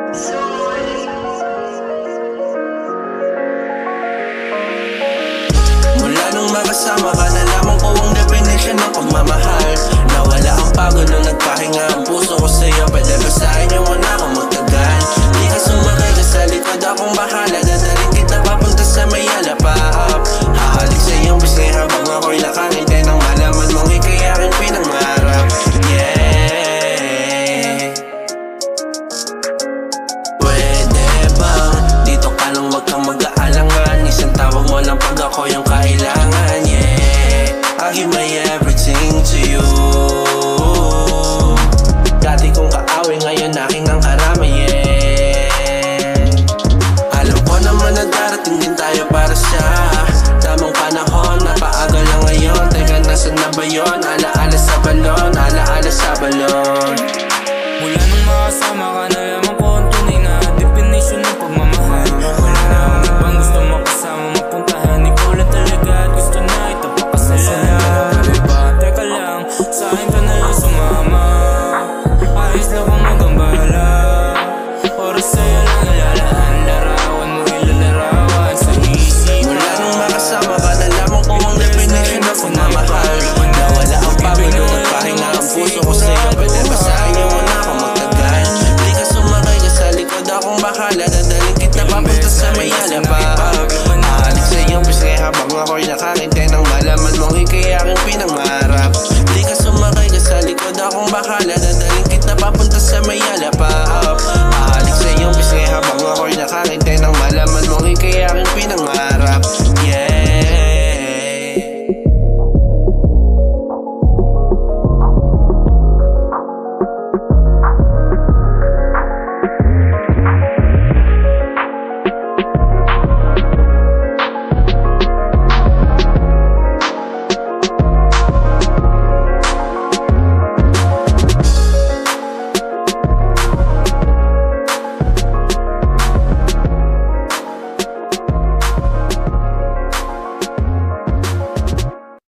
Mula nung makasama ka, nalaman ko ang definition ng pagmamahal. Nawala ang pagod nung nagpahinga ang puso ko sa'yo. Pwede ba sa'kin yung wala akong magtagal? Di ka sumakay ka sa likod, akong bahala. Dadalhin kita papunta sa may alapaap. Hahalik sa iyong bisay habang ako'y nakangintay nang malaman mong ika'y aking pinangarap. Yeah. Pwede bang dito ka lang, wag kang mag-aalangan? Isang tawag mo lang pag ako yung kailangan.